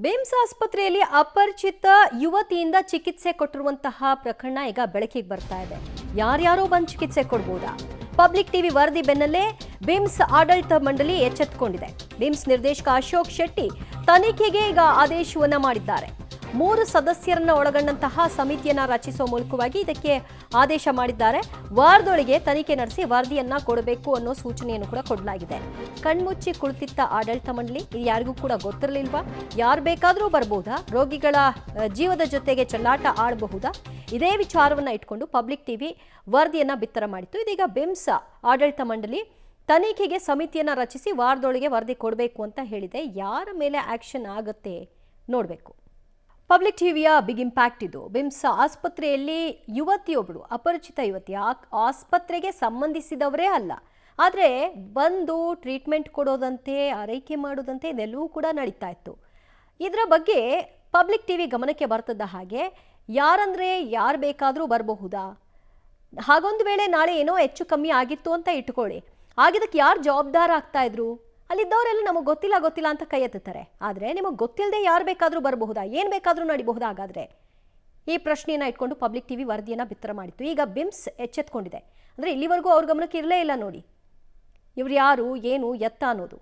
ಬೇಮ್ಸ್ ಆಸ್ಪತ್ರೆಯಲ್ಲಿ ಅಪರಿಚಿತ ಯುವತಿಯಿಂದ ಚಿಕಿತ್ಸೆ ಕೊಟ್ಟಿರುವಂತಹ ಪ್ರಕರಣ ಈಗ ಬೆಳಕಿಗೆ ಬರ್ತಾ ಇದೆ. ಯಾರ್ಯಾರೋ ಬಂದು ಚಿಕಿತ್ಸೆ ಕೊಡಬಹುದಾ? ಪಬ್ಲಿಕ್ ಟಿವಿ ವರದಿ ಬೆನ್ನಲ್ಲೇ ಬೇಮ್ಸ್ ಆಡಳಿತ ಮಂಡಳಿ ಎಚ್ಚೆತ್ತುಕೊಂಡಿದೆ. ಬೇಮ್ಸ್ ನಿರ್ದೇಶಕ ಅಶೋಕ್ ಶೆಟ್ಟಿ ತನಿಖೆಗೆ ಈಗ ಆದೇಶವನ್ನ ಮಾಡಿದ್ದಾರೆ. 3 ಸದಸ್ಯರನ್ನ ಒಳಗೊಂಡಂತಹ ಸಮಿತಿಯನ್ನ ರಚಿಸುವ ಮೂಲಕವಾಗಿ ಇದಕ್ಕೆ ಆದೇಶ ಮಾಡಿದ್ದಾರೆ. ವಾರದೊಳಗೆ ತನಿಖೆ ನಡೆಸಿ ವರದಿಯನ್ನ ಕೊಡಬೇಕು ಅನ್ನೋ ಸೂಚನೆಯನ್ನು ಕೂಡ ಕೊಡಲಾಗಿದೆ. ಕಣ್ಮುಚ್ಚಿ ಕುಳಿತಿದ್ದ ಆಡಳಿತ ಮಂಡಳಿ ಇದು ಯಾರಿಗೂ ಕೂಡ ಗೊತ್ತಿರಲಿಲ್ವಾ? ಯಾರು ಬೇಕಾದರೂ ಬರಬಹುದಾ? ರೋಗಿಗಳ ಜೀವದ ಜೊತೆಗೆ ಚೆಲ್ಲಾಟ ಆಡಬಹುದಾ? ಇದೇ ವಿಚಾರವನ್ನ ಇಟ್ಕೊಂಡು ಪಬ್ಲಿಕ್ ಟಿವಿ ವರದಿಯನ್ನ ಬಿತ್ತರ ಮಾಡಿತ್ತು. ಇದೀಗ ಬೇಮ್ಸ್ ಆಡಳಿತ ಮಂಡಳಿ ತನಿಖೆಗೆ ಸಮಿತಿಯನ್ನ ರಚಿಸಿ ವಾರದೊಳಗೆ ವರದಿ ಕೊಡಬೇಕು ಅಂತ ಹೇಳಿದೆ. ಯಾರ ಮೇಲೆ ಆಕ್ಷನ್ ಆಗುತ್ತೆ ನೋಡಬೇಕು. ಪಬ್ಲಿಕ್ ಟಿವಿಯ ಬಿಗ್ ಇಂಪ್ಯಾಕ್ಟ್ ಇದು. ಬೇಮ್ಸ್ ಆಸ್ಪತ್ರೆಯಲ್ಲಿ ಯುವತಿಯೊಬ್ಬಳು, ಅಪರಿಚಿತ ಯುವತಿ, ಆಸ್ಪತ್ರೆಗೆ ಸಂಬಂಧಿಸಿದವರೇ ಅಲ್ಲ, ಆದರೆ ಬಂದು ಟ್ರೀಟ್ಮೆಂಟ್ ಕೊಡೋದಂತೆ, ಆರೈಕೆ ಮಾಡೋದಂತೆ ಇದೆಲ್ಲವೂ ಕೂಡ ನಡೀತಾ ಇತ್ತು. ಇದರ ಬಗ್ಗೆ ಪಬ್ಲಿಕ್ ಟಿವಿ ಗಮನಕ್ಕೆ ಬರ್ತದ ಹಾಗೆ ಯಾರಂದ್ರೆ ಯಾರು ಬೇಕಾದರೂ ಬರಬಹುದಾ? ಹಾಗೊಂದು ವೇಳೆ ನಾಳೆ ಏನೋ ಹೆಚ್ಚು ಕಮ್ಮಿ ಆಗಿತ್ತು ಅಂತ ಇಟ್ಕೊಳ್ಳಿ, ಆಗಿದ್ದಕ್ಕೆ ಯಾರು ಜವಾಬ್ದಾರ ಆಗ್ತಾ ಇದ್ರು? ಅಲ್ಲಿದ್ದವರೆಲ್ಲ ನಮಗೆ ಗೊತ್ತಿಲ್ಲ ಅಂತ ಕೈ ಎತ್ತುತ್ತಾರೆ. ಆದರೆ ನಿಮಗೆ ಗೊತ್ತಿಲ್ಲದೆ ಯಾರು ಬೇಕಾದರೂ ಬರಬಹುದಾ? ಏನು ಬೇಕಾದರೂ ನಡಿಬಹುದಾ? ಹಾಗಾದರೆ ಈ ಪ್ರಶ್ನೆಯನ್ನು ಇಟ್ಕೊಂಡು ಪಬ್ಲಿಕ್ ಟಿವಿ ವರದಿಯನ್ನು ಬಿತ್ತರ ಮಾಡಿತ್ತು. ಈಗ ಬಿಮ್ಸ್ ಎಚ್ಚೆತ್ಕೊಂಡಿದೆ. ಅಂದರೆ ಇಲ್ಲಿವರೆಗೂ ಅವ್ರ ಗಮನಕ್ಕೆ ಇರಲೇ ಇಲ್ಲ ನೋಡಿ, ಇವ್ರು ಯಾರು, ಏನು, ಎತ್ತ ಅನ್ನೋದು.